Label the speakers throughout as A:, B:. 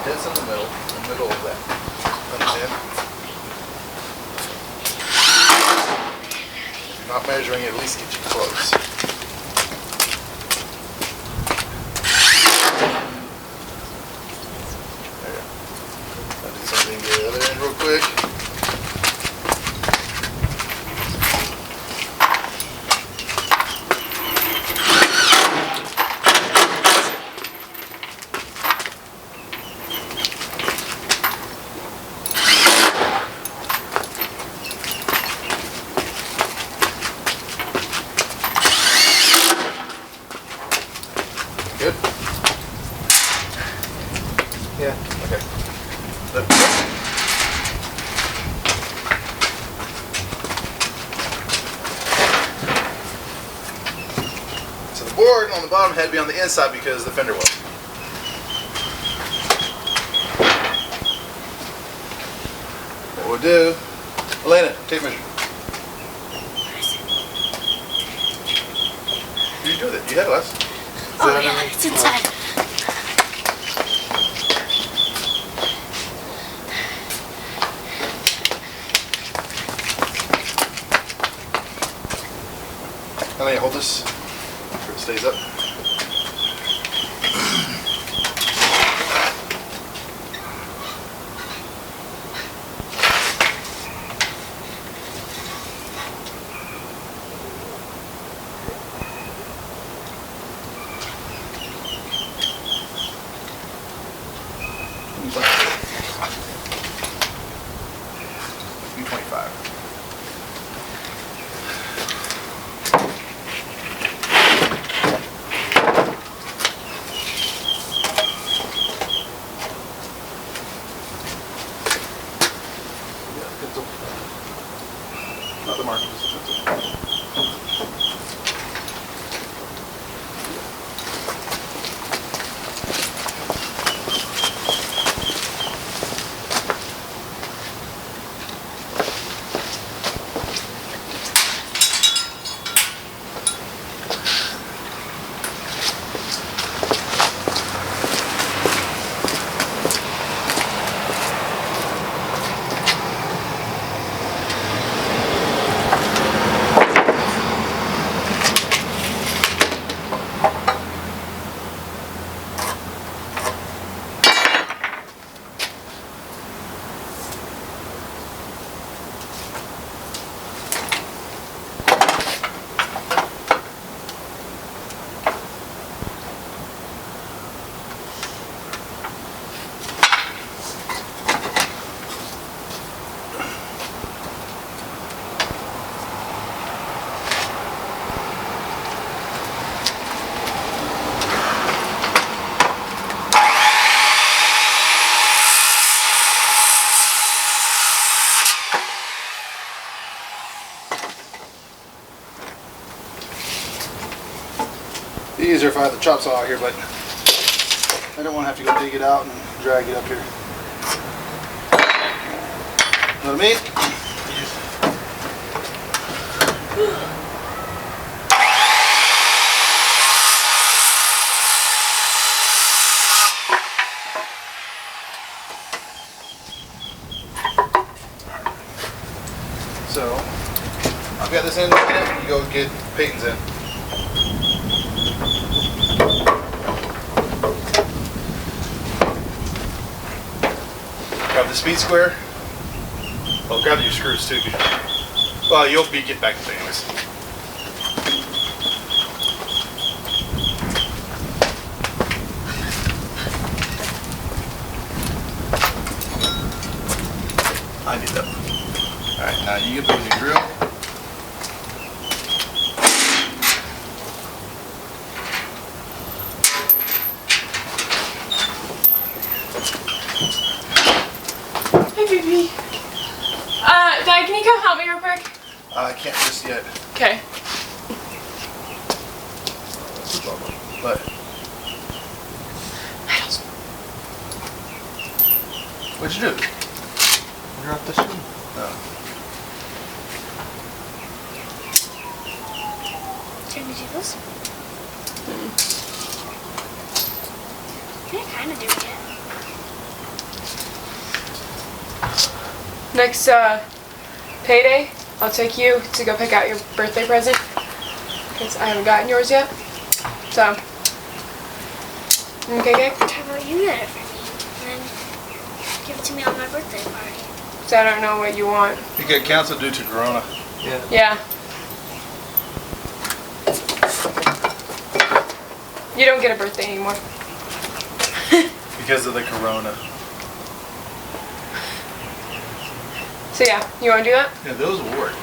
A: Head's in the middle of that. Understand? If you're not measuring, at least get you close. There you go. I'll do something to the other end real quick. Good? Yeah, okay. So the board on the bottom had to be on the inside because the fender was. What we'll do, Elena, tape measure. You do it. You had it last.
B: Oh yeah, it's inside.
A: Elena, hold this so it stays up. U25. Not the mark, just the pencil. Easier if I had the chop saw out here, but I don't want to have to go dig it out and drag it up here. Know what I mean? So, I've got this in, you go get Peyton's in. Grab the speed square. Well, grab your screws too. Well, you'll be get back to it anyways. I need that. All right, now you get those your drill.
B: Dad, can you come help me real quick?
A: I can't just yet.
B: Okay.
A: But what'd you do? Drop the screw. Oh.
B: Can you do this? Yeah, kind of doing it. Next payday, I'll take you to go pick out your birthday present because I haven't gotten yours yet. So, okay, Kay?
C: How about you get it for me? And then give it to me on my birthday party.
B: So I don't know what you want.
A: You get canceled due to Corona.
B: Yeah. You don't get a birthday anymore.
A: Because of the Corona.
B: So yeah, you want to do that?
A: Yeah, those will work.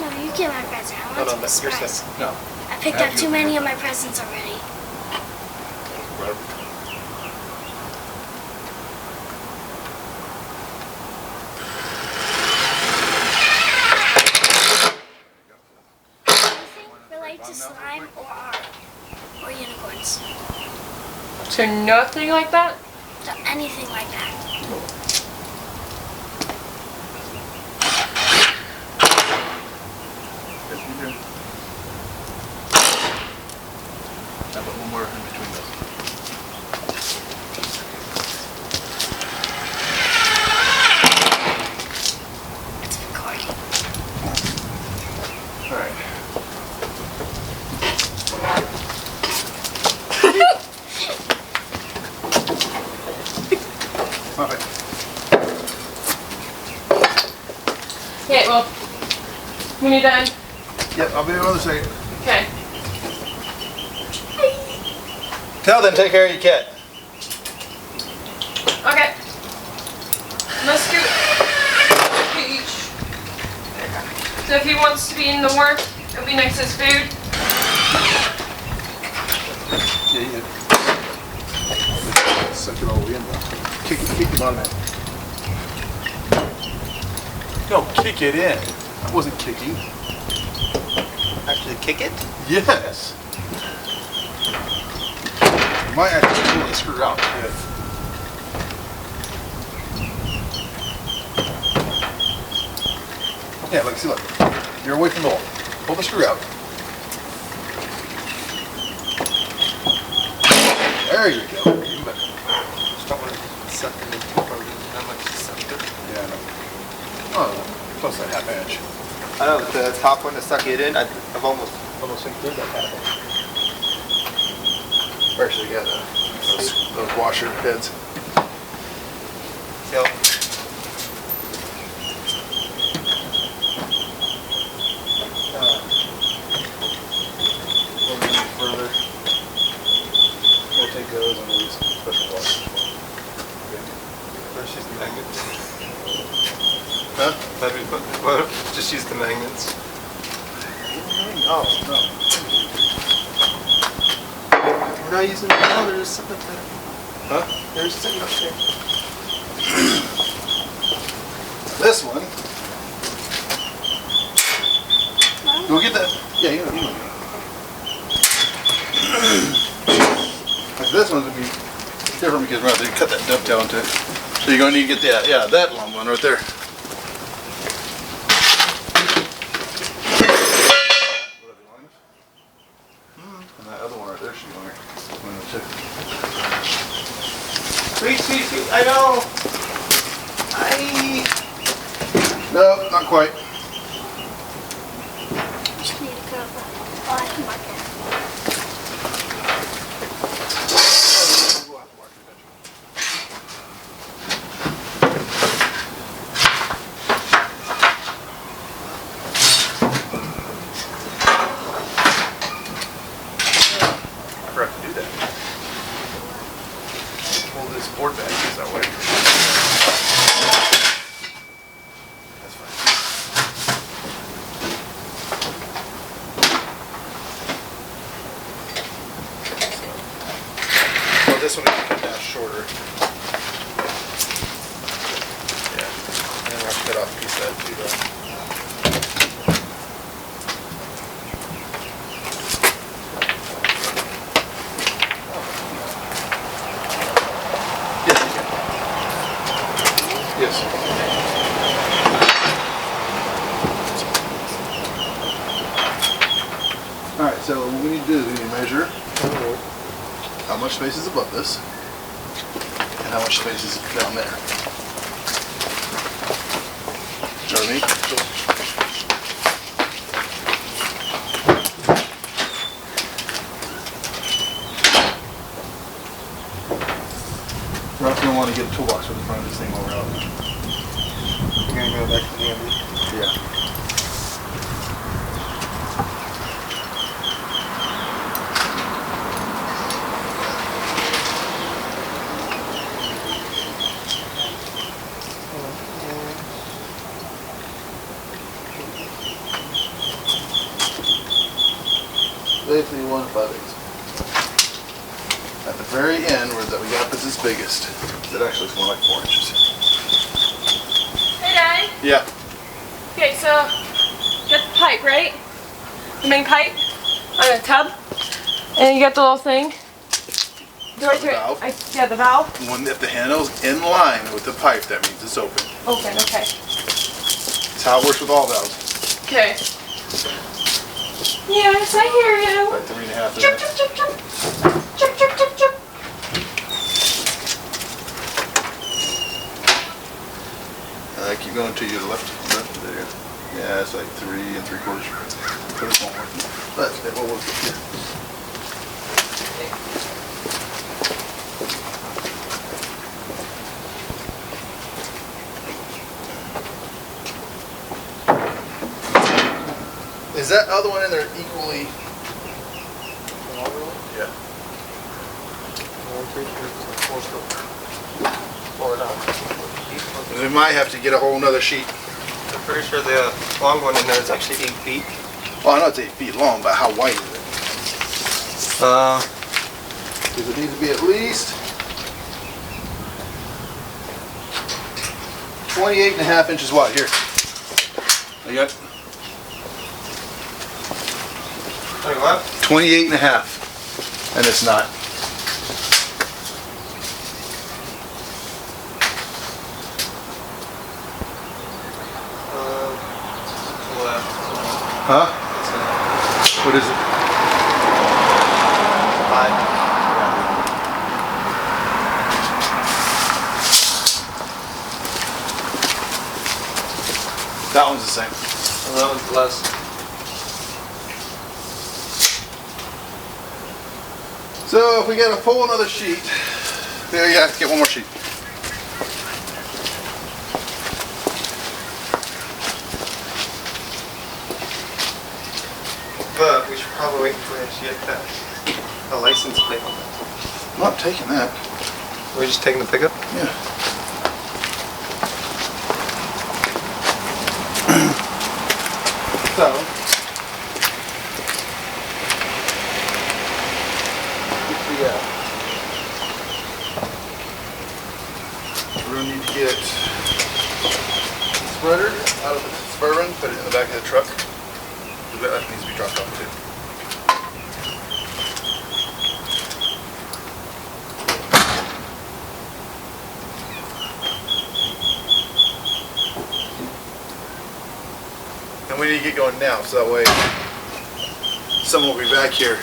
C: No, you get my present. I want
D: Hold on,
C: to
D: you're
C: surprise.
D: set.
A: No.
C: I picked up too many of my presents already. Anything related to slime or art or unicorns.
B: So nothing like that?
C: So anything like that.
A: Yes, we do. How about one more in between those?
C: It's recording.
A: All right. Okay.
B: Okay, well, when you're done.
A: Yep, I'll be there in another second.
B: Okay.
A: Tell them take care of your cat.
B: Okay. Let's scoot. Peach. So if he wants to be in the work, it'll be next to his food.
A: Yeah, yeah. Suck it all the way in though. Kick him on that. No, kick it in. I wasn't kicking.
D: Actually kick it?
A: Yes. You might actually pull the screw out. Yeah, look, see, look. You're away from the wall. Pull the screw out. There you go. Even better.
D: Just don't want to suck it in too hard. How much is sucked in?
A: Yeah, I know. Oh, close to a half inch.
D: I know, the top one to suck it in, I've almost included that half inch.
A: Actually, yeah, those washer heads.
D: So,
A: A little bit further. We'll take those and we'll use special washers.
D: let's use the magnets.
A: Huh?
D: Well, just use the magnets.
A: No, no.
D: We're not using them now, they're just sitting up there.
A: Huh?
D: They're just sitting up there.
A: This one. Go get that. Yeah, you know. This one's gonna be different because we're going to cut that dovetail into it. So you're gonna need to get that, yeah, that long one right there. And that other one right there should be longer. One of the two.
D: Sweet, I know.
A: No, not quite.
C: Just need to go. Oh, I can mark it.
A: I forgot to do that. Pull this board back because that way. That's fine. Well, this one we can cut down shorter. Yeah. And then we'll cut off a piece of that too, though. Yes, you can. Yes. All right, so what we need to do is we need to measure how much space is above this and how much space is down there. know what I mean? We're not gonna want to get a toolbox for the front of this thing while we're out.
D: We're gonna go back to the end.
A: Yeah. Basically 1 5/8. At the very end where that we got this is biggest, it actually is more like 4 inches.
B: Hey, Daddy.
A: Yeah.
B: Okay, so get the pipe, right? The main pipe on a tub, and you got the little thing.
A: The valve.
B: Yeah, the valve.
A: When if the handle's in line with the pipe, that means it's open.
B: Open. Okay.
A: That's how it works with all valves.
B: Okay. Yes, I hear you.
A: Like 3.5 in
B: Chip,
A: there.
B: chip, chip, chip. Chip, chip, chip, chip.
A: Keep going to your left. There. Yeah, it's like 3 3/4. But it won't work. But it will work here. Is that other one in there equally? Yeah. We might have to get a whole nother sheet.
D: I'm pretty sure the long one in there is actually 8 feet.
A: Well, I know it's 8 feet long, but how wide is it? Does it need to be at least 28.5 inches wide? Here. You got 28.5, and it's not. Huh? What is it?
D: 5.
A: That one's the same.
D: And that one's less.
A: So if we get a pull another sheet, there you have to get one more sheet.
D: But we should probably wait until we actually get that a license plate on that.
A: I'm not taking that.
D: We're just taking the pickup?
A: Yeah. So, yeah. We're gonna need to get spreader out of the Suburban, put it in the back of the truck. That needs to be dropped off too. And we need to get going now, so that way someone will be back here